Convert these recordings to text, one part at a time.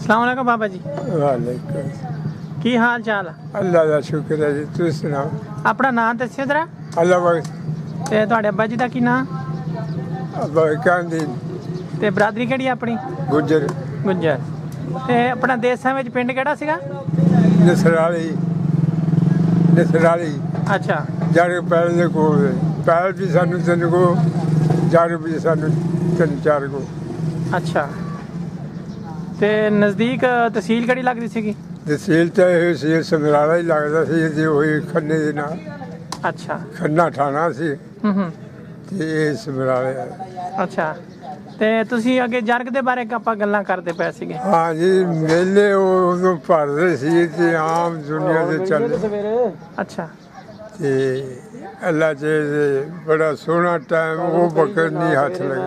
अस्सलाम वालेकुम बाबा जी। वालेकुम। की हाल चाल? अल्लाह का शुक्र है जी, तुम सुनाओ। अपना नाम दस्सियो जरा अल्लाह बख्श। ते तुहाडे अब्बा जी दा की नाम कांदी ते बरादरी केड़ी अपनी? गुजर गुज्जर। ते अपना देसां विच पिंड केड़ा सीगा? नसराली नसराली अच्छा जारे पैल दे कोल पैल भी सानू तीन को जारे भी सानू तीन चार को। अच्छा ते नज़दीक तहसील केड़ी लगदी सीगी? तहसील तो ये सी समराला ही लगता सी जी, वही खन्ने दे नाल अच्छा खन्ना थाना सी हम्म ते ये समराले। अच्छा ते तुसी अगे जरग दे बारे आपां गल्लां करदे पए सीगे। हाँ जी, मेले उदों भरदे सी ते आम दुनिया दे चलदे। अच्छा ते अल्लाह च बड़ा सोहना टाइम वो बकर नहीं हाथ लगे।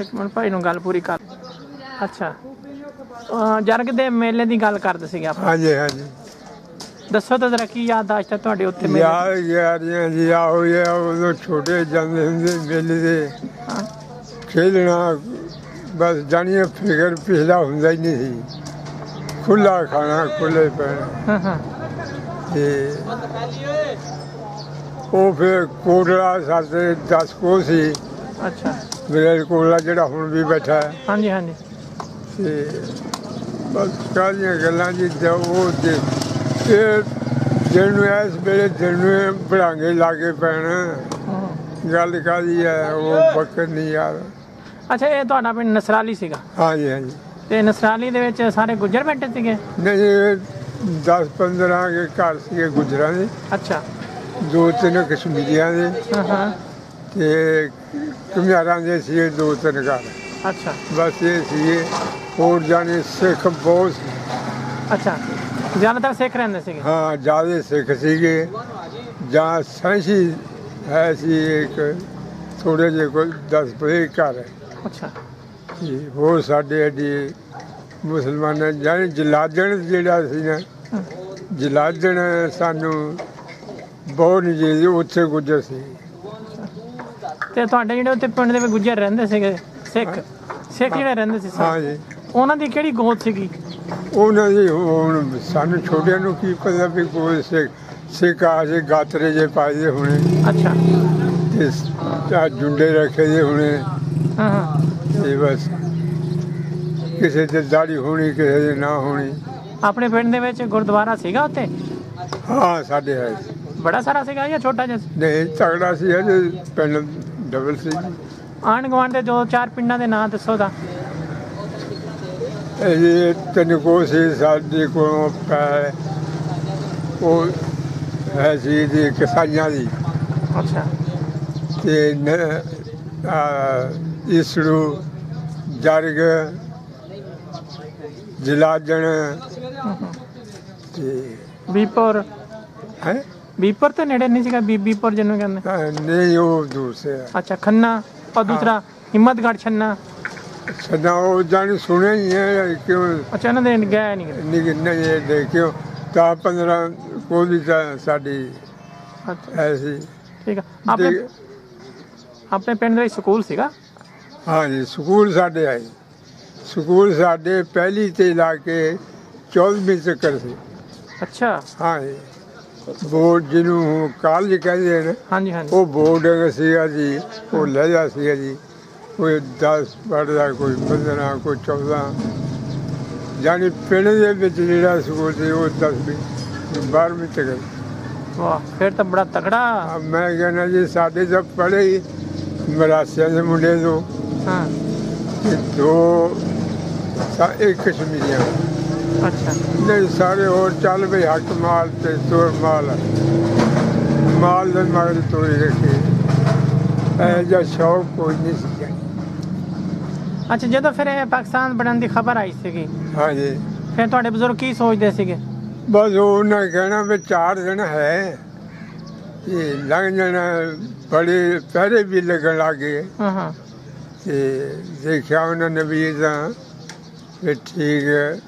एक मिनट भाई नूं गल पूरी कर। अच्छा जरग दे मेले दी गल करदे सीगे आप। हाँ जी हाँ जी, दसो तो जरा की याददाश्त है तुहाडे उत्थे मेले यार यारियां जी आओ ये उदों छोटे जांदे हुंदे मेले दे हाँ। खेलना, बस जानिए फिकर पिछला हुंदा ही नहीं सी, खुला खाना खुले पैना। हाँ हाँ ते ਉਹ ਫਿਰ ਕੋਟਲਾ ਸਾਡੇ 10 ਕੋਹ ਸੀ, अच्छा ਮੇਰੇ ਕੋਟਲਾ ਜਿਹੜਾ ਹੁਣ ਵੀ ਬੈਠਾ ਹੈ। हाँ जी हाँ जी ਤੇ ਬਸ ਕਾਹਦੀਆਂ ਗੱਲਾਂ ਜੀ, ਉਹ ਇਹ ਦਿਨ ਨੂੰ ਇਸ ਵੇਲੇ ਦਿਨ ਨੂੰ ਬੜਾਂਗੇ ਲਾਗੇ ਪੈਣ, ਗੱਲ ਕਾਹਦੀ ਹੈ ਉਹ ਬੱਕਰ ਨਹੀਂ ਯਾਰ। अच्छा ये ਤੁਹਾਡਾ ਪਿੰਡ ਨਸਰਾਲੀ ਸੀਗਾ ਹਾਂਜੀ ਹਾਂਜੀ, ਤੇ ਨਸਰਾਲੀ ਦੇ ਵਿੱਚ ਸਾਰੇ ਗੁੱਜਰ ਬੈਠੇ ਸੀਗੇ? ਨਹੀਂ 10-15 ਕੇ ਘਰ ਸੀਗੇ ਗੁਜਰਾਂ ਦੇ, अच्छा 2-3 ਕਸ਼ਮੀਰੀਆਂ ਦੇ हाँ हाँ ਤੇ ਘੁਮਿਆਰਾਂ ਦੇ ਸੀਗੇ 2-3 ਘਰ। अच्छा ਬਸ ਇਹ ਸੀਗੇ, ਹੋਰ ਜਾਣੇ ਸਿੱਖ ਬਹੁਤ ਸੀ। अच्छा ਜ਼ਿਆਦਾਤਰ ਸਿੱਖ ਰਹਿੰਦੇ ਸੀਗੇ? ਹਾਂ ਜ਼ਿਆਦਾ ਸਿੱਖ ਸੀਗੇ, ਜਾਂ ਸਾਂਝੀ ਹੈ ਸੀ ਇੱਕ ਥੋੜੇ ਜਿਹੇ ਕੋਲ 10 ਘਰ ਹੈ अच्छा ਜੀ। ਹੋਰ ਸਾਡੇ ਐਡੀ ਮੁਸਲਮਾਨਾਂ ਜਾਣੀ ਜਲਾਜਣ ਜਿਹੜਾ ਸੀ ਨਾ, ਜਲਾਜਣ ਸਾਨੂੰ ਬਹੁਤ ਨਹੀਂ ਜੀ, ਉੱਥੇ ਗੁੱਜਰ ਸੀ। ਤੇ ਤੁਹਾਡੇ ਜਿਹੜੇ ਉੱਥੇ ਪਿੰਡ ਦੇ ਵਿੱਚ ਗੁੱਜਰ ਰਹਿੰਦੇ ਸੀਗੇ ਸਿੱਖ ਸਿੱਖ ਜਿਹੜੇ ਰਹਿੰਦੇ ਸੀ ਹਾਂ ਜੀ, ਉਹਨਾਂ ਦੀ ਕਿਹੜੀ ਗੋਤ ਸੀਗੀ? ਉਹਨਾਂ ਦੀ ਹੁਣ ਸਾਨੂੰ ਛੋਟਿਆਂ ਨੂੰ ਕੀ ਪਤਾ ਵੀ ਕੋਈ ਸਿੱਖ ਆ ਜੇ ਗਾਤਰੇ ਜੇ ਪਾਏ ਹੋਣੇ अच्छा ਤੇ ਆਹ ਜੁੰਡੇ ਰੱਖੇ ਜੇ ਹੋਣੇ, हाँ हाँ ਤੇ ਬਸ ਕਿਸੇ ਤੇ ਦਾੜੀ ਹੋਣੀ ਕਿਸੇ ਦੇ ਨਾ ਹੋਣੀ। ਆਪਣੇ ਪਿੰਡ ਦੇ ਵਿੱਚ ਗੁਰਦੁਆਰਾ ਸੀਗਾ ਉੱਥੇ? ਹਾਂ ਸਾਡੇ ਹੈ, ਬੜਾ ਸਾਰਾ ਸੀਗਾ ਜਾਂ ਛੋਟਾ ਜਿਹਾ ਸੀ? ਨਹੀਂ ਤਗੜਾ ਸੀ ਅਜੇ, ਪਿੰਡ ਡਬਲ ਸੀ। ਆਂਢ ਗੁਆਂਢ ਦੇ 2-4 ਪਿੰਡਾਂ ਦੇ ਨਾਂ ਦੱਸੋ ਤਾਂ। ਇਹ ਤਿੰਨ ਕੋ ਸੀ ਸਾਡੇ ਕੋਲੋਂ ਪੈ, ਉਹ ਹੈ ਸੀ ਜੀ ਕਿਸਾਈਆਂ ਦੀ, अच्छा ਤੇ ਇਸੜੂ ਜਰਗ ਜਲਾਜਣ ਤੇ ਬੀਪੁਰ ਹੈ ਬੀਪੁਰ ਤਾਂ ਨੇੜੇ ਨਹੀਂ ਸੀਗਾ? ਬੀਬੀਪੁਰ ਜਿਹਨੂੰ ਕਹਿੰਦੇ। ਨਹੀਂ ਉਹ ਦੂਸਰੇ अच्छा खन्ना और दूसरा हिम्मतगढ़ छन्ना। ਸਦਾ ਉਹ ਜਾਣੀ ਸੁਣਿਆ ਹੀ ਹੈ ਕਿਉਂ अच्छा ਇਹਨਾਂ ਦੇ ਗਏ ਨਹੀਂ? ਨਹੀਂ ਦੇਖਿਓ ਤਾਂ 15 ਕੋਈ ਤਾਂ ਸਾਡੀ अच्छा ਐਸੀ। ਠੀਕ ਆ। ਆਪਣੇ ਪਿੰਡ ਦੇ ਵਿੱਚ ਸਕੂਲ ਸੀਗਾ? ਹਾਂਜੀ ਸਕੂਲ ਸਾਡੇ ਆਏ, ਸਕੂਲ ਸਾਡੇ ਪਹਿਲੀ ਤੇ ਲਾ ਕੇ 14ਵੀਂ ਤੱਕ ਸੀ। अच्छा ਹਾਂਜੀ, ਬੋਰਡ ਜਿਹਨੂੰ ਕਾਲਜ ਕਹਿੰਦੇ ਨੇ, ਹਾਂਜੀ ਹਾਂਜੀ ਉਹ ਬੋਰਡ ਸੀਗਾ ਜੀ, ਉਹ ਲਹਿਜਾ ਸੀਗਾ ਜੀ। ਕੋਈ 10 ਪੜ੍ਹਦਾ, ਕੋਈ 15, ਕੋਈ 14, ਜਾਣੀ ਪਿੰਡ ਦੇ ਵਿੱਚ ਜਿਹੜਾ ਸਕੂਲ ਸੀ ਉਹ 10ਵੀਂ 12ਵੀਂ ਤੱਕ। ਵਾਹ ਫਿਰ ਤਾਂ ਬੜਾ ਤਗੜਾ। ਮੈਂ ਕਹਿੰਦਾ ਜੀ ਸਾਡੇ ਤਾਂ ਪੜ੍ਹੇ ਹੀ ਮਰਾਸੀਆਂ ਦੇ ਮੁੰਡੇ ਤੋਂ ਹਾਂ ਤੇ 2 ਇੱਕ ਕਸ਼ਮੀਰੀਆਂ। अच्छा ਨਹੀਂ ਸਾਰੇ ਹੋਰ ਚੱਲ ਬਈ ਹੱਕ ਮਾਲ ਤੇ ਤੋਰ ਮਾਲ, ਮਾਲ ਦੇ ਮਗਰ ਤੋਰੀ ਰੱਖੀ, ਇਹ ਜਿਹਾ ਸ਼ੌਕ ਕੋਈ ਨਹੀਂ ਸੀ। अच्छा ਜਦੋਂ ਫਿਰ ਇਹ ਪਾਕਿਸਤਾਨ ਬਣਨ ਦੀ ਖਬਰ ਆਈ ਸੀਗੀ, ਹਾਂਜੀ, ਫਿਰ ਤੁਹਾਡੇ ਬਜ਼ੁਰਗ ਕੀ ਸੋਚਦੇ ਸੀਗੇ? ਬਸ ਉਹਨਾਂ ਕਹਿਣਾ ਵੀ 4 ਦਿਨ ਹੈ ਇਹ ਲੰਘ ਜਾਣਾ, ਬੜੇ ਪਹਿਰੇ ਵੀ ਲੱਗਣ ਲੱਗੇ। ਹਾਂ ਹਾਂ ਤੇ ਦੇਖਿਆ ਉਹਨਾਂ ਨੇ ਵੀ ਤਾਂ ਵੀ ਠੀਕ ਹੈ,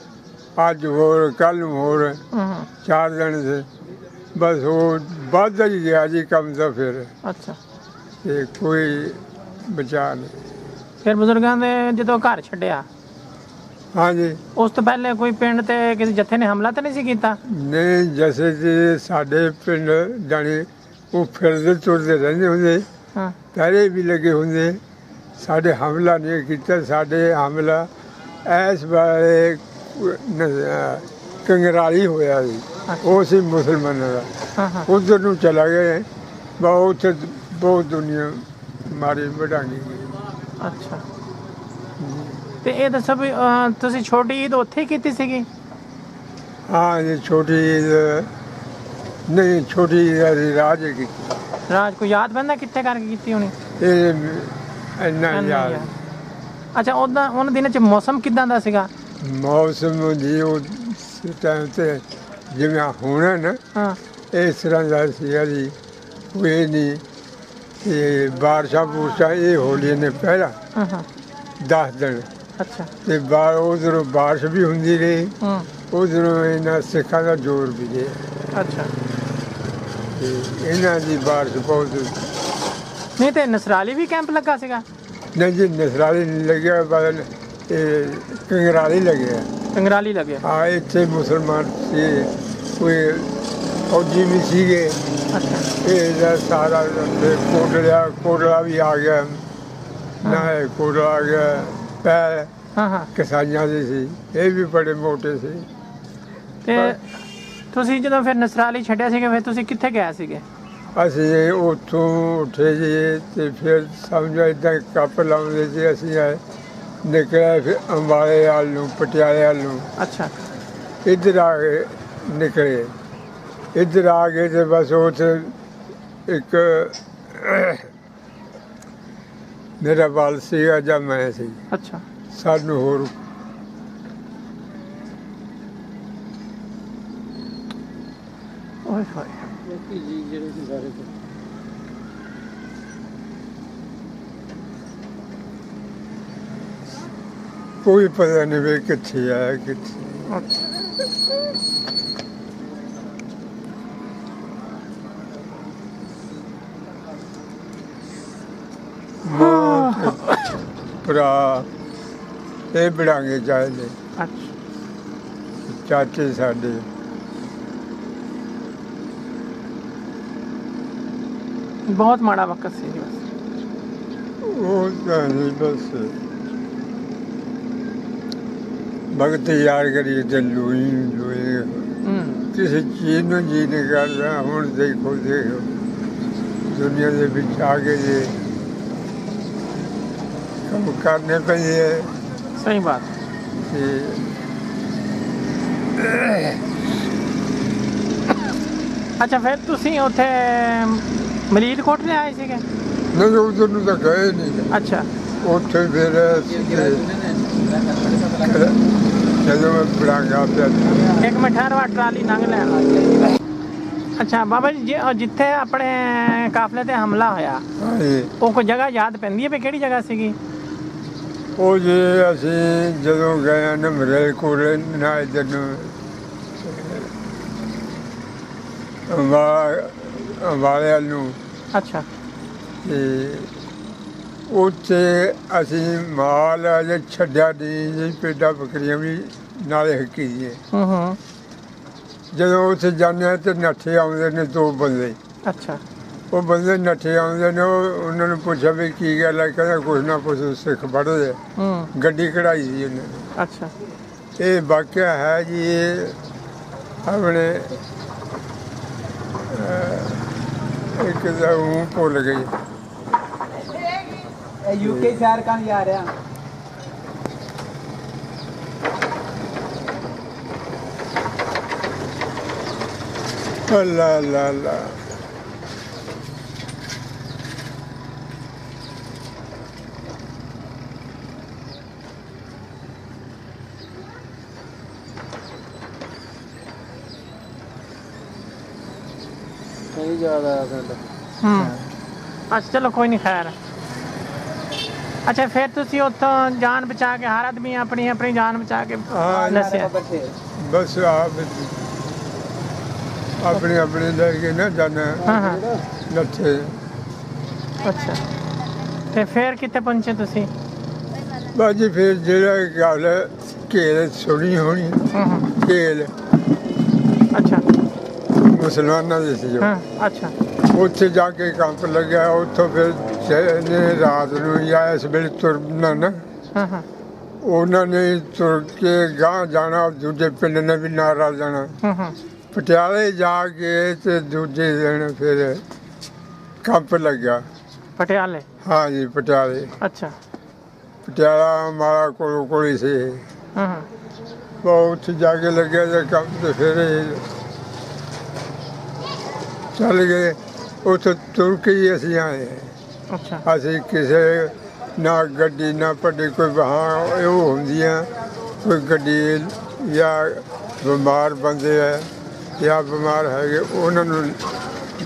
ਅੱਜ ਹੋਰ ਕੱਲ੍ਹ ਨੂੰ ਹੋਰ ਹਾਂ 4 ਦਿਨ ਦੇ ਬਸ ਉਹ ਵੱਧਦਾ ਹੀ ਗਿਆ ਜੀ ਕੰਮ ਦਾ। ਫਿਰ अच्छा ਤੇ ਕੋਈ ਬਚਾ ਨਹੀਂ। ਫਿਰ ਬਜ਼ੁਰਗਾਂ ਦੇ ਜਦੋਂ ਘਰ ਛੱਡਿਆ हाँ जी। ਉਸ ਤੋਂ ਪਹਿਲੇ ਕੋਈ ਪਿੰਡ ਤੇ ਕਿਸੇ ਜੱਥੇ ਨੇ ਹਮਲਾ ਤਾਂ ਨਹੀਂ ਸੀ ਕੀਤਾ? ਨਹੀਂ ਜੈਸੇ ਕਿ ਸਾਡੇ ਪਿੰਡ ਜਾਣੀ ਉਹ ਫਿਰਦੇ ਤੁਰਦੇ ਰਹਿੰਦੇ ਹੁੰਦੇ, ਹਾਂ ਪਹਿਰੇ ਵੀ ਲੱਗੇ ਹੁੰਦੇ, ਸਾਡੇ ਹਮਲਾ ਨਹੀਂ ਕੀਤਾ। ਸਾਡੇ ਹਮਲਾ ਇਸ ਬਾਰੇ ਕੰਗਰਾਲੀ ਹੋਇਆ ਸੀ, ਉਹ ਸੀ ਮੁਸਲਮਾਨਾਂ ਦਾ। ਹਾਂ ਹਾਂ ਉਧਰ ਨੂੰ ਚਲਾ ਗਏ, ਬਹੁਤ ਬਹੁਤ ਦੁਨੀਆ ਮਾਰੀ ਵਡਾਂਗੀ ਗਈ। ਅੱਛਾ ਤੇ ਇਹ ਦੱਸੋ ਵੀ ਤੁਸੀਂ ਛੋਟੀ ਈਦ ਉੱਥੇ ਹੀ ਕੀਤੀ ਸੀਗੀ? ਹਾਂ ਜੀ, ਛੋਟੀ ਈਦ ਨਹੀਂ, ਛੋਟੀ ਈਦ ਰਾਜ ਕੀਤੀ। ਰਾਜ ਕੋਈ ਯਾਦ ਪੈਂਦਾ ਕਿੱਥੇ ਕਰਕੇ ਕੀਤੀ ਹੋਣੀ? ਇਹ ਇੰਨਾ ਯਾਦ। ਅੱਛਾ ਉਹਨਾਂ ਦਿਨਾਂ 'ਚ ਮੌਸਮ ਕਿੱਦਾਂ ਦਾ ਸੀਗਾ? ਮੌਸਮ ਜੀ ਉਸ ਟਾਈਮ ਤੇ ਜਿਵੇਂ ਹੁਣ ਹੈ ਨਾ, ਹਾਂ ਇਸ ਤਰ੍ਹਾਂ ਦਾ ਸੀਗਾ ਜੀ, ਕੋਈ ਨਹੀਂ। ਤੇ ਬਾਰਿਸ਼ਾਂ ਬੂਰਸ਼ਾਂ ਇਹ ਹੋਲੀਆਂ ਨੇ ਪਹਿਲਾਂ ਹਾਂ ਹਾਂ 10 ਦਿਨ, ਅੱਛਾ ਤੇ ਉਧਰੋਂ ਬਾਰਿਸ਼ ਵੀ ਹੁੰਦੀ ਰਹੀ, ਹੂੰ ਉਧਰੋਂ ਇਹਨਾਂ ਸਿੱਖਾਂ ਦਾ ਜ਼ੋਰ ਵੀ ਰਿਹਾ, ਅੱਛਾ। ਤੇ ਇਹਨਾਂ ਦੀ ਬਾਰਿਸ਼ ਬਹੁਤ। ਨਹੀਂ ਤੇ ਨਸਰਾਲੀ ਵੀ ਕੈਂਪ ਲੱਗਾ ਸੀਗਾ? ਨਹੀਂ ਜੀ, ਨਸਰਾਲੀ ਨਹੀਂ ਲੱਗਿਆ, ਬਦਲ ਇਹ ਕੰਗਰਾਲੀ ਲੱਗਿਆ। ਕੰਗਰਾਲੀ ਲੱਗਿਆ? ਹਾਂ, ਇੱਥੇ ਮੁਸਲਮਾਨ ਸੀ, ਕੋਈ ਫੌਜੀ ਵੀ ਸੀਗੇ। ਅੱਛਾ ਇਹਦਾ ਸਾਰਾ ਕੋਟਲਾ ਵੀ ਆ ਗਿਆ ਨਾ, ਕੋਟਲਾ ਆ ਗਿਆ, ਪੈ ਹਾਂ ਹਾਂ ਕਿਸਾਈਆਂ ਦੇ ਸੀ, ਇਹ ਵੀ ਬੜੇ ਮੋਟੇ ਸੀ। ਤੇ ਤੁਸੀਂ ਜਦੋਂ ਫਿਰ ਨਸਰਾਲੀ ਛੱਡਿਆ ਸੀਗਾ ਫਿਰ ਤੁਸੀਂ ਕਿੱਥੇ ਗਏ ਸੀਗੇ? ਅਸੀਂ ਉੱਥੋਂ ਉੱਠੇ ਜੀ, ਤੇ ਫਿਰ ਸਮਝੋ ਇੱਦਾਂ ਕੱਪ ਲਾਉਂਦੇ ਸੀ, ਅਸੀਂ ਆਏ ਨਿਕਲਿਆ ਫਿਰ ਅੰਬਾਲੇ ਵੱਲ ਨੂੰ, ਪਟਿਆਲੇ ਵੱਲ ਨੂੰ। ਅੱਛਾ ਇੱਧਰ ਆ ਕੇ ਨਿਕਲੇ, ਇੱਧਰ ਆ ਗਏ ਤੇ ਬਸ ਉੱਥੇ ਇੱਕ ਮੇਰਾ ਬਾਲ ਸੀਗਾ ਜਾਂ ਮੈਂ ਸੀ, ਅੱਛਾ ਸਾਨੂੰ ਹੋਰ ਓਏ ਹੋਏ ਕੋਈ ਪਤਾ ਨਹੀਂ ਵੀ ਕਿੱਥੇ ਆਇਆ ਕਿੱਥੇ। ਅੱਛਾ ਮਾਂ ਤੇ ਭਰਾ ਇਹ ਬੜਾਂਗੇ ਚਾਹੀਦੇ, ਅੱਛਾ ਚਾਚੇ ਸਾਡੇ। ਬਹੁਤ ਮਾੜਾ ਵਕਤ ਸੀ ਜੀ ਬਸ। ਉਹ ਤਾਂ ਨਹੀਂ ਬਸ ਭਗਤ ਯਾਰ ਕਰੀਏ ਤੇ ਲੋਈ ਲੋਏ, ਹੂੰ ਕਿਸੇ ਚੀਜ਼ ਨੂੰ ਜੀ ਨਹੀਂ ਕਰਦਾ। ਹੁਣ ਦੇਖੋ ਦੁਨੀਆ ਦੇ ਵਿੱਚ ਆ ਕੇ ਜੇ ਕੰਮ ਕਰਨੇ ਪੈਂਦੇ ਸਹੀ ਬਾਤ। ਤੇ ਅੱਛਾ ਫਿਰ ਤੁਸੀਂ ਉੱਥੇ ਮਲੀਰਕੋਟ ਲੈ ਆਏ ਸੀਗੇ? ਨਹੀਂ, ਉਧਰ ਨੂੰ ਤਾਂ ਗਏ ਨਹੀਂ। ਅੱਛਾ ਉੱਥੇ ਫਿਰ ਜਦੋਂ ਮੈਂ ਬੜਾਂਗਾ ਪਿਆ। ਇੱਕ ਮਿੰਟ ਠਹਿਰਵਾ, ਟਰਾਲੀ ਲੰਘ ਲੈਣ। ਅੱਛਾ ਬਾਬਾ ਜੀ, ਜਿੱਥੇ ਆਪਣੇ ਕਾਫਲੇ ਤੇ ਹਮਲਾ ਹੋਇਆ ਉਹ ਕੋਈ ਜਗ੍ਹਾ ਯਾਦ ਪੈਂਦੀ ਹੈ ਵੀ ਕਿਹੜੀ ਜਗ੍ਹਾ ਸੀਗੀ? ਉਹ ਜੇ ਅਸੀਂ ਜਦੋਂ ਗਏ ਨਾ ਮਲੇਰਕੋਟਲੇ ਨਾ, ਇੱਧਰ ਨੂੰ ਅੰਬਾਲੇ ਵੱਲ ਨੂੰ। ਅੱਛਾ ਤੇ ਉੱਥੇ ਅਸੀਂ ਮਾਲ ਅਜੇ ਛੱਡਿਆ ਨਹੀਂ ਜੀ, ਭੇਡਾਂ ਬੱਕਰੀਆਂ ਵੀ ਨਾਲੇ ਹੱਕੀ ਦੀਆਂ। ਹੂੰ ਹੂੰ ਜਦੋਂ ਉੱਥੇ ਜਾਂਦੇ ਹਾਂ ਤੇ ਨੱਠੇ ਆਉਂਦੇ ਨੇ 2 ਬੰਦੇ। ਅੱਛਾ ਉਹ ਬੰਦੇ ਨੱਠੇ ਆਉਂਦੇ ਨੇ, ਉਹਨਾਂ ਨੂੰ ਪੁੱਛਿਆ ਵੀ ਕੀ ਗੱਲ ਹੈ? ਕਹਿੰਦਾ ਕੁਛ ਨਾ ਕੁਛ ਸਿੱਖ ਪੜ੍ਹਦੇ। ਹੂੰ ਗੱਡੀ ਕਢਾਈ ਸੀ ਉਹਨਾਂ ਨੇ। ਅੱਛਾ ਇਹ ਵਾਕਿਆ ਹੈ ਜੀ, ਇਹ ਆਪਣੇ ਇੱਕ ਦਾ ਉਹ ਭੁੱਲ ਗਈ। यूके शहर कहाँ जा रहे हैं? ਅੱਲਾ ਅੱਲਾ ਅੱਲਾ। नहीं याद आया साਡਾ। ਅੱਛਾ ਚਲੋ ਕੋਈ ਨਹੀਂ, ਖੈਰ। ਅੱਛਾ ਫਿਰ ਤੁਸੀਂ ਉੱਥੋਂ ਜਾਨ ਬਚਾ ਕੇ, ਹਰ ਆਦਮੀ ਆਪਣੀ ਆਪਣੀ ਜਾਨ ਬਚਾ ਕੇ ਹਾਂ ਨੱਸਿਆ? ਬਸ ਆਪ ਆਪਣੇ ਆਪਣੇ ਲੈ ਕੇ ਨਾ ਜਾਣਾ, ਹਾਂ ਹਾਂ ਨੱਠੇ। ਅੱਛਾ ਤੇ ਫਿਰ ਕਿੱਥੇ ਪਹੁੰਚੇ ਤੁਸੀਂ? ਬਸ ਜੀ ਫਿਰ ਜਿਹੜਾ ਗੱਲ ਘੇਲ ਸੁਣੀ ਹੋਣੀ ਘੇਲ ਅੱਛਾ ਮੁਸਲਮਾਨਾਂ ਦੀ ਸੀ ਜੋ ਹਾਂ ਅੱਛਾ ਉੱਥੇ ਜਾ ਕੇ ਕੰਪ ਲੱਗਿਆ ਉੱਥੋਂ ਫਿਰ ਨੇ ਰਾਤ ਨੂੰ ਜਾਂ ਇਸ ਵੇਲੇ ਤੁਰਨਾ ਨਾ ਹਾਂ ਹਾਂ ਉਹਨਾਂ ਨੇ ਤੁਰ ਕੇ ਗਾਂਹ ਜਾਣਾ ਦੂਜੇ ਪਿੰਡ ਨੇ ਵੀ ਨਾਰਾ ਜਾਣਾ ਪਟਿਆਲੇ ਜਾ ਕੇ ਤੇ ਦੂਜੇ ਦਿਨ ਫਿਰ ਕੰਪ ਲੱਗਿਆ ਪਟਿਆਲੇ ਹਾਂ ਜੀ ਪਟਿਆਲੇ ਅੱਛਾ ਪਟਿਆਲਾ ਮਾਰਾ ਕੋਲ ਹੀ ਸੀ ਹਾਂ ਹਾਂ ਬਹੁਤ ਉੱਥੇ ਜਾ ਕੇ ਲੱਗਿਆ ਜੇ ਕੰਮ ਤੇ ਫਿਰ ਇਹ ਚੱਲ ਗਏ ਉੱਥੇ ਤੁਰ ਕੇ ਹੀ ਅਸੀਂ ਆਏ ਅੱਛਾ ਅਸੀਂ ਕਿਸੇ ਨਾ ਗੱਡੀ ਨਾ ਪੱਡੀ ਕੋਈ ਵਾਹਾਂ ਉਹ ਹੁੰਦੀਆਂ ਕੋਈ ਗੱਡੀ ਜਾਂ ਬਿਮਾਰ ਬੰਦੇ ਹੈ ਜਾਂ ਬਿਮਾਰ ਹੈਗੇ ਉਹਨਾਂ ਨੂੰ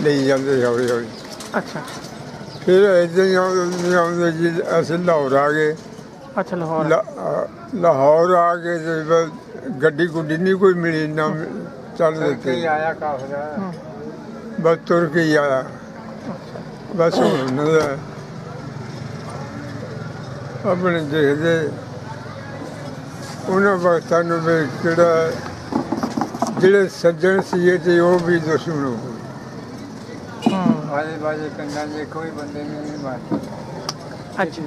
ਲਈ ਜਾਂਦੇ ਹੌਲੀ ਹੌਲੀ ਅੱਛਾ ਫਿਰ ਇੱਦਾਂ ਹੀ ਆਉਂਦੇ ਜੀ ਅਸੀਂ ਲਾਹੌਰ ਆ ਗਏ ਅੱਛਾ ਲਾਹੌਰ ਲਾਹੌਰ ਆ ਕੇ ਤੇ ਬਸ ਗੱਡੀ ਗੁੱਡੀ ਨਹੀਂ ਕੋਈ ਮਿਲੀ ਨਾ ਚੱਲ ਦਿੱਤੀ ਆਇਆ ਕਾਫਲਾ ਬਸ ਤੁਰ ਕੇ ਹੀ ਆਇਆ ਬਸ ਹੁਣ ਉਹਨਾਂ ਦਾ ਆਪਣੇ ਦੇਖਦੇ ਉਹਨਾਂ ਵਕਤਾਂ ਨੂੰ ਵੀ ਕਿਹੜਾ ਜਿਹੜੇ ਸੱਜਣ ਸੀ ਤੇ ਉਹ ਵੀ ਦੁਸ਼ਮਣ ਹੋ ਗਏ ਆਲੇ ਬਾਜੇ ਪਿੰਡਾਂ ਦੇ ਕੋਈ ਬੰਦੇ ਨਹੀਂ ਮਾਰਦੇ ਅੱਛਾ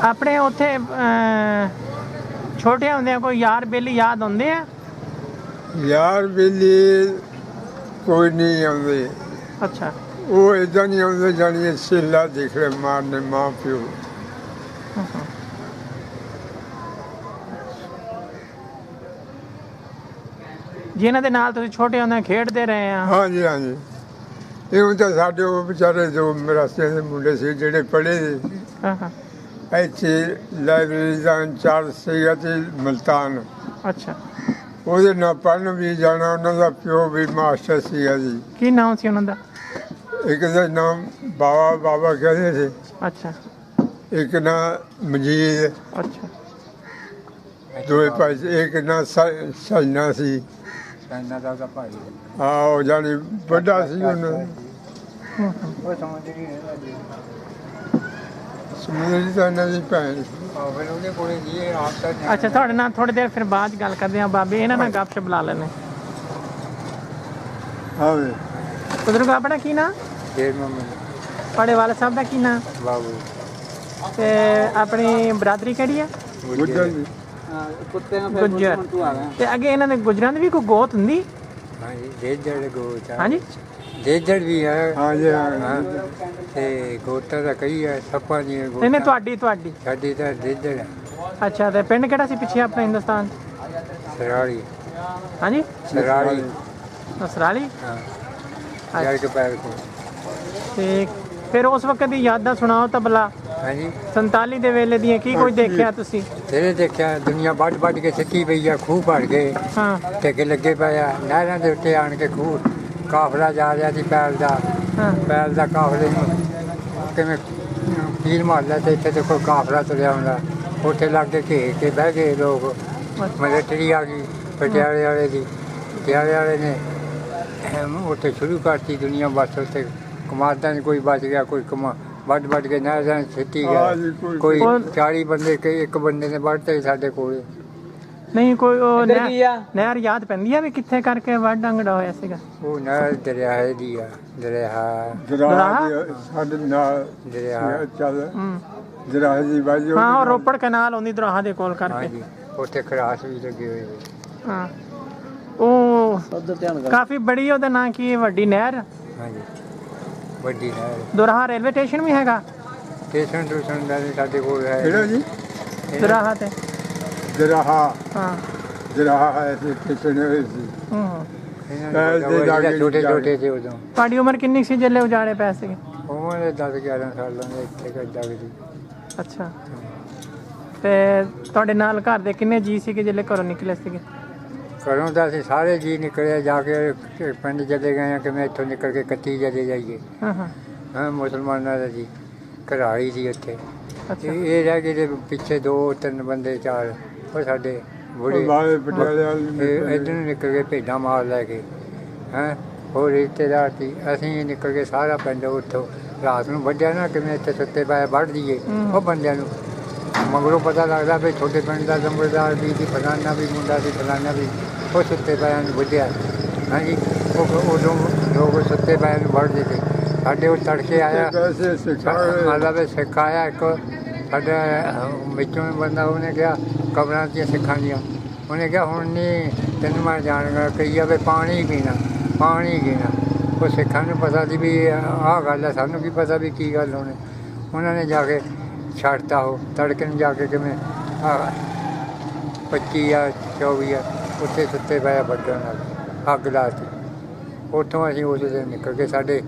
ਆਪਣੇ ਉੱਥੇ ਛੋਟੇ ਹੁੰਦਿਆਂ ਕੋਈ ਯਾਰ ਬੇਲੀ ਯਾਦ ਹੁੰਦੇ ਆ ਯਾਰ ਵੇਲੇ ਕੋਈ ਨਹੀਂ ਆਉਂਦੇ ਅੱਛਾ ਉਹ ਏਦਾਂ ਨਹੀਂ ਆਉਂਦੇ ਜਾਣੀਏ ਸੇਲਾ ਦੇਖ ਰਹੇ ਮਾਰਨੇ ਮਾਂ ਪਿਓ ਜਿਨ੍ਹਾਂ ਦੇ ਨਾਲ ਤੁਸੀਂ ਛੋਟੇ ਹੁੰਦੇ ਖੇਡਦੇ ਰਹੇ ਆ ਹਾਂਜੀ ਹਾਂਜੀ ਇਹ ਤਾਂ ਸਾਡੇ ਉਹ ਵਿਚਾਰੇ ਜੋ ਮਰਾਸੀਆਂ ਦੇ ਮੁੰਡੇ ਸੀ ਜਿਹੜੇ ਪੜ੍ਹੇ ਹਾਂ ਹਾਂ ਇੱਥੇ ਲਾਇਬ੍ਰੇਰੀ ਦਾ ਇੰਚਾਰਜ ਸੀਗਾ ਤੇ ਮਲਤਾਨ ਅੱਛਾ ਉਹਦੇ ਨਾਲ ਪੜ੍ਹਨ ਵੀ ਜਾਣਾ ਉਹਨਾਂ ਦਾ ਪਿਓ ਵੀ ਮਾਸਟਰ ਸੀਗਾ ਜੀ ਕੀ ਨਾਮ ਸੀ ਉਹਨਾਂ ਦਾ ਇੱਕ ਦਾ ਨਾਮ ਬਾਬਾ ਕਹਿੰਦੇ ਸੀ ਅੱਛਾ ਇੱਕ ਨਾ ਮਜੀਦ ਅੱਛਾ ਦੋਏ ਭਾਈ ਸੀ, ਇੱਕ ਨਾ ਸਜਣਾ ਸੀ ਇਹਨਾਂ ਦਾ ਭਾਈ ਆਹ ਜਾਨੀ ਵੱਡਾ ਸੀ ਉਹਨਾਂ ਉਹ ਸਮਝ ਨਹੀਂ ਹੈ ਜੀ ਸਮਝੀ ਤਾਂ ਇਹਨਾਂ ਦੀ ਭੈਣ ਸੀ। ਆਹ ਫਿਰ ਉਹਦੇ ਕੋਲੇ ਜੀ ਇਹ ਆਪ ਤਾਂ ਅੱਛਾ ਤੁਹਾਡੇ ਨਾਲ ਥੋੜੀ ਦੇਰ ਫਿਰ ਬਾਅਦ 'ਚ ਗੱਲ ਕਰਦੇ ਆ ਬਾਬੇ ਇਹਨਾਂ ਨਾਲ ਗੱਪ ਬੁਲਾ ਲੈਣੇ ਹਾਂ ਵੇ ਬਜ਼ੁਰਗ ਆਪਣਾ ਕੀ ਨਾਂ ਫੇਰ ਮੰਮੀ ਤੁਹਾਡੇ ਵਾਲਾ ਸਾਹਿਬ ਦਾ ਕੀ ਨਾਂ ਬਾਬੂ ਤੇ ਆਪਣੀ ਬਰਾਦਰੀ ਕਿਹੜੀ ਹੈ ਬੁੱਢਾ ਜੀ ਕੁੱਤੇ ਨਾਲ ਗੁੱਜਰ ਤੂੰ ਆ ਗਿਆ ਤੇ ਅੱਗੇ ਇਹਨਾਂ ਦੇ ਗੁਜਰਾਂ ਦੀ ਵੀ ਕੋਈ ਗੋਤ ਹੁੰਦੀ ਹਾਂਜੀ ਡੇਜੜ ਗੋਚਾ ਹਾਂਜੀ ਡੇਜੜ ਵੀ ਹੈ ਹਾਂਜੀ ਹਾਂ ਹਾਂ ਤੇ ਗੋਟਾ ਦਾ ਕਈ ਹੈ ਸੱਪਾਂ ਦੀਆਂ ਨਹੀਂ ਨਹੀਂ ਗੋਟਾ ਤੁਹਾਡੀ ਸਾਡੀ ਤਾਂ ਡੇਜੜ ਹੈ ਅੱਛਾ ਤੇ ਪਿੰਡ ਕਿਹੜਾ ਸੀ ਪਿੱਛੇ ਆਪਣੇ ਹਿੰਦੁਸਤਾਨ ਸਰਾਲੀ ਹਾਂਜੀ ਸਰਾਲੀ ਨਸਰਾਲੀ ਹਾਂ ਯਾਰ ਕੇ ਪੈਰ ਕੋ ਤੇ ਫਿਰ ਉਸ ਵਕਤ ਦੀ ਯਾਦਾਂ ਸੁਣਾਓ ਤਬਲਾ ਹਾਂਜੀ 47 ਦੇ ਵੇਲੇ ਦੀਆਂ ਕੀ ਕੁਝ ਦੇਖਿਆ ਤੁਸੀਂ ਤੇਰੇ ਦੇਖਿਆ ਦੁਨੀਆ ਵੱਢ ਕੇ ਸਿੱਟੀ ਪਈ ਆ ਖੂਹ ਭਰ ਗਏ ਹਾਂ ਟੇਕੇ ਲੱਗੇ ਪਏ ਆ ਨਹਿਰਾਂ ਦੇ ਉੱਤੇ ਆਣ ਕੇ ਖੂਹ ਕਾਫਲਾ ਜਾ ਰਿਹਾ ਸੀ ਪੈਰ ਦਾ ਕਾਫਲੇ ਨੂੰ ਕਿਵੇਂ ਪੀਰ ਮਾਰ ਲਿਆ ਤੇ ਇੱਥੇ ਦੇਖੋ ਕਾਫਲਾ ਤੁਰਿਆ ਹੁੰਦਾ ਉੱਥੇ ਲੱਗ ਕੇ ਘੇਰ ਕੇ ਬਹਿ ਗਏ ਲੋਕ ਮਿਲਟਰੀ ਆ ਗਈ ਪਟਿਆਲੇ ਵਾਲੇ ਦੀ ਪਟਿਆਲੇ ਵਾਲੇ ਨੇ ਉੱਥੇ ਸ਼ੁਰੂ ਕਰਤੀ ਦੁਨੀਆ ਬਸ ਉੱਥੇ ਕਮਾਦਾਂ ਚ ਕੋਈ ਬਚ ਗਿਆ ਕੋਈ ਵੱਢ ਕੇ ਨਹਿਰਾਂ ਛਿੱਟੀ ਗਿਆ ਕੋਈ 40 ਬੰਦੇ ਇੱਕ ਬੰਦੇ ਨੇ ਵੱਢਤੇ ਸਾਡੇ ਕੋਲ ਨਹੀਂ ਕੋਈ ਉਹ ਨਹਿਰ ਯਾਦ ਪੈਂਦੀ ਆ ਵੀ ਕਿੱਥੇ ਕਰਕੇ ਵੱਢ ਅੰਗੜਾ ਹੋਇਆ ਸੀਗਾ ਉਹ ਨਹਿਰ ਦਰਿਆ ਦੀ ਆ ਦਰਿਆ ਸਾਡੇ ਨਾਲ ਦਰਿਆ ਚੱਲ ਦਰਿਆ ਦੀ ਬਾਜੂ ਹਾਂ ਉਹ ਰੋਪੜ ਕਨਾਲ ਆਉਂਦੀ ਦਰਾਹਾ ਦੇ ਕੋਲ ਕਰਕੇ ਹਾਂਜੀ ਉੱਥੇ ਖਰਾਸ ਵੀ ਲੱਗੇ ਹੋਏ ਹਾਂ ਉਹ ਉਧਰ ਧਿਆਨ ਕਾਫੀ ਬੜੀ ਉਹਦਾ ਨਾਂ ਕੀ ਹੈ ਵੱਡੀ ਨਹਿਰ ਹਾਂਜੀ ਵੱਡੀ ਨਹਿਰ ਦੁਰਾਹਾ ਰੇਲਵੇ ਸਟੇਸ਼ਨ ਵੀ ਹੈਗਾ ਸਟੇਸ਼ਨ ਟੂਸ਼ਨ ਦਾ ਵੀ ਸਾਡੇ ਕੋਲ ਹੈ ਕਿਹੜਾ ਜੀ ਦੁਰਾਹਾ ਤੇ ਦਰਾਹਾ ਹਾਂ ਦਰਾਹਾ ਹੈ ਤੇ ਕਿਸਨੇ ਹੋਈ ਸੀ ਛੋਟੇ ਸੀ ਉਦੋਂ ਤੁਹਾਡੀ ਉਮਰ ਕਿੰਨੀ ਸੀ ਜਦੋਂ ਉਜਾੜੇ ਪੈ ਸੀਗੇ ਉਮਰ 10-11 ਸਾਲਾਂ ਦੇ ਇੱਥੇ ਕੱਢਾ ਗਈ ਅੱਛਾ ਤੇ ਤੁਹਾਡੇ ਨਾਲ ਘਰ ਦੇ ਕਿੰਨੇ ਜੀ ਸੀਗੇ ਜਦੋਂ ਘਰੋਂ ਨਿਕਲੇ ਸੀਗੇ ਘਰੋਂ ਤਾਂ ਅਸੀਂ ਸਾਰੇ ਜੀ ਨਿਕਲੇ ਜਾ ਕੇ ਪਿੰਡ ਚਲੇ ਗਏ ਆ ਕਿ ਮੈਂ ਇੱਥੋਂ ਨਿਕਲ ਕੇ ਕੱਤੀ ਚਲੇ ਜਾਈਏ ਹਾਂ ਹਾਂ ਹਾਂ ਮੁਸਲਮਾਨਾਂ ਦਾ ਜੀ ਘਰਾੜੀ ਸੀ ਉੱਥੇ ਅੱਛਾ ਇਹ ਰਹਿ ਗਏ ਪਿੱਛੇ 2-3 ਬੰਦੇ 4 ਉਹ ਸਾਡੇ ਬੁੜੇ ਬਾਹਰ ਪਟਿਆਲੇ ਵਾਲੇ ਇੱਧਰ ਨੂੰ ਨਿਕਲ ਕੇ ਭੇਡਾਂ ਮਾਰ ਲੈ ਕੇ ਹੈਂ ਹੋਰ ਰਿਸ਼ਤੇਦਾਰ ਸੀ ਅਸੀਂ ਨਿਕਲ ਕੇ ਸਾਰਾ ਪਿੰਡ ਉੱਥੋਂ ਰਾਤ ਨੂੰ ਵੱਢਿਆ ਨਾ ਕਿਵੇਂ ਇੱਥੇ ਸੁੱਤੇ ਪਏ ਵੱਢ ਦਈਏ ਉਹ ਬੰਦਿਆਂ ਨੂੰ ਮਗਰੋਂ ਪਤਾ ਲੱਗਦਾ ਵੀ ਛੋਟੇ ਪਿੰਡ ਦਾ ਲੰਬੜਦਾਰ ਵੀ ਸੀ, ਫਲਾਨਾ ਵੀ ਮੁੰਡਾ ਸੀ, ਫਲਾਨਾ ਵੀ ਉਹ ਸੁੱਤੇ ਪਿਆਂ ਨੂੰ ਬੁੱਝਿਆ। ਹਾਂਜੀ ਉਹ ਉਦੋਂ ਲੋਕ ਸੁੱਤੇ ਪਿਆਂ ਨੂੰ ਵੜਦੇ ਸੀ। ਸਾਡੇ ਉਹ ਤੜਕੇ ਆਇਆ ਪੈਸੇ ਸਿਖਾਏ ਮਤਲਬ ਸਿੱਖ ਆਇਆ ਇੱਕ ਸਾਡੇ ਵਿੱਚੋਂ ਹੀ ਬੰਦਾ, ਉਹਨੇ ਕਿਹਾ ਕਬਰਾਂ 'ਚ ਸਿੱਖਾਂ ਦੀਆਂ, ਉਹਨੇ ਕਿਹਾ ਹੁਣ ਨਹੀਂ ਤੈਨੂੰ ਮੈਂ ਜਾਣਗਾ ਕਹੀ ਜਾਵੇ ਪਾਣੀ ਪੀਣਾ, ਪਾਣੀ ਪੀਣਾ। ਉਹ ਸਿੱਖਾਂ ਨੂੰ ਪਤਾ ਸੀ ਵੀ ਆਹ ਗੱਲ ਹੈ, ਸਾਨੂੰ ਕੀ ਪਤਾ ਵੀ ਕੀ ਗੱਲ ਹੋਣੀ। ਉਹਨਾਂ ਨੇ ਜਾ ਕੇ ਛੱਡਤਾ ਉਹ ਤੜਕੇ ਨੂੰ ਜਾ ਕੇ ਕਿਵੇਂ 25 ਜਾਂ 24 ਆ ਉੱਥੇ ਸੁੱਤੇ ਪਏ ਵੱਢਣ ਨਾਲ ਅੱਗ ਲਾਤੀ। ਉੱਥੋਂ ਅਸੀਂ ਉਸ ਦਿਨ ਨਿਕਲ ਕੇ ਸਾਡੇ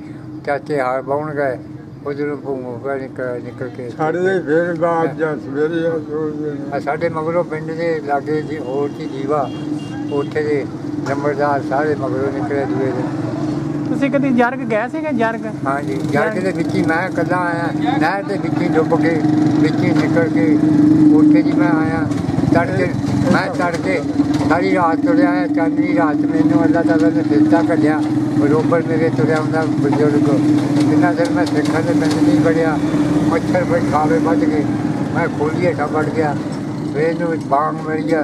ਚਾਚੇ ਹਾਰ ਬਾਉਣ ਗਏ, ਉਧਰੋਂ ਭੂਮਾ ਨਿਕਲ ਕੇ ਸਾਡੇ ਫਿਰ ਬਾਅਦ ਜਾਂ ਸਵੇਰੇ ਸਾਡੇ ਮਗਰੋਂ ਪਿੰਡ ਦੇ ਲਾਗੇ ਜੀ ਹੋਰ ਸੀ ਜੀਵਾ, ਉੱਥੇ ਦੇ ਲੰਬੜਦਾਰ ਸਾਰੇ ਮਗਰੋਂ ਨਿਕਲੇ ਦੂਏ ਦਿਨ। ਤੁਸੀਂ ਕਦੀ ਜਰਗ ਗਏ ਸੀਗੇ ਜਰਗ? ਹਾਂਜੀ ਜਰਗ ਦੇ ਵਿੱਚ ਹੀ ਮੈਂ ਇਕੱਲਾ ਆਇਆ, ਨਹਿਰ ਦੇ ਵਿੱਚ ਹੀ ਡੁੱਬ ਕੇ ਵਿੱਚ ਹੀ ਨਿਕਲ ਕੇ ਉੱਥੇ ਜੀ ਮੈਂ ਆਇਆ। ਤੜਕੇ ਮੈਂ ਤੜਕੇ ਸਾਰੀ ਰਾਤ ਤੁਰਿਆ ਆਇਆ, ਚਾਂਦਨੀ ਰਾਤ ਮੈਨੂੰ ਅੱਲਾਹ ਤਾਲਾ ਨੇ ਸਿੱਧਾ ਕੱਢਿਆ। ਬਰੋਬਰ ਮੇਰੇ ਤੁਰਿਆ ਹੁੰਦਾ ਬਜ਼ੁਰਗ। ਜਿੰਨਾ ਚਿਰ ਮੈਂ ਸਿੱਖਾਂ ਦੇ ਪਿੰਡ ਨਹੀਂ ਵੜਿਆ ਮੱਛਰ ਖਾਵੇ ਵੱਜ ਗਏ, ਮੈਂ ਖੋਲੀ ਹੇਠਾਂ ਵੜ ਗਿਆ। ਫਿਰ ਇਹਨੂੰ ਬਾਗ ਮਿਲ ਗਿਆ।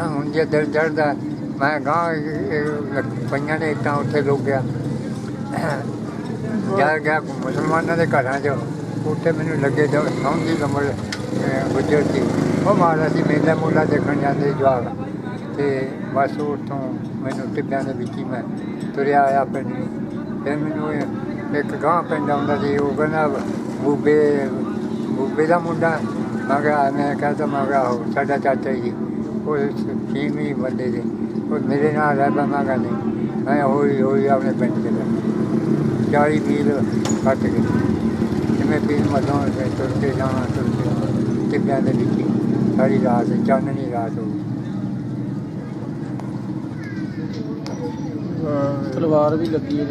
ਹੁਣ ਜੇ ਦਿਲ ਚੜ੍ਹਦਾ ਮੈਂ ਗਾਂ ਪਈਆਂ ਨੇ ਇੱਟਾਂ ਉੱਥੇ ਲੁੱਕ ਗਿਆ। ਜਾ ਗਿਆ ਮੁਸਲਮਾਨਾਂ ਦੇ ਘਰਾਂ 'ਚ, ਉੱਥੇ ਮੈਨੂੰ ਲੱਗੇ ਸੌਂਦੀ ਲੰਬੜ ਗੁੱਜਰ ਸੀ, ਉਹ ਮਾਰਦਾ ਸੀ ਮੇਲਾ ਮੂਲਾ ਦੇਖਣ ਜਾਂਦੇ ਜਵਾਕ। ਅਤੇ ਬਸ ਉੱਥੋਂ ਮੈਨੂੰ ਟਿੱਬਿਆਂ ਦੇ ਵਿੱਚ ਹੀ ਮੈਂ ਤੁਰਿਆ ਆਇਆ ਪਿੰਡ ਨੂੰ। ਫਿਰ ਮੈਨੂੰ ਇੱਕ ਗਾਂਹ ਪਿੰਡ ਆਉਂਦਾ ਸੀ, ਉਹ ਕਹਿੰਦਾ ਬੂਬੇ ਦਾ ਮੁੰਡਾ। ਮੈਂ ਕਿਹਾ ਮੈਂ ਕਹਿੰਦਾ ਮੈਂ ਕਿਹਾ ਉਹ ਸਾਡਾ ਚਾਚਾ ਜੀ, ਉਹ 6ਵੀਂ ਬੰਦੇ ਦੇ, ਉਹ ਮੇਰੇ ਨਾਲ ਰਹਿ ਮੈਂ ਕਿਹਾ ਨਹੀਂ, ਮੈਂ ਹੌਲੀ ਹੌਲੀ ਆਪਣੇ ਪਿੰਡ ਚਲਾ 40 ਮੀਲ ਕੱਟ ਕੇ ਜਿਵੇਂ ਪੀਰ ਮਦੋਂ ਤੁਰ ਕੇ ਜਾਣਾ, ਤੁਰ ਕੇ ਟਿੱਬਿਆਂ ਦੇ ਵਿੱਚ ਸਾਰੀ ਰਾਤ ਚਾਨਣੀ ਰਾਤ ਹੋ ਗਈ। ਤਲਵਾਰ ਵੀ ਲੱਗੀ ਹੈ।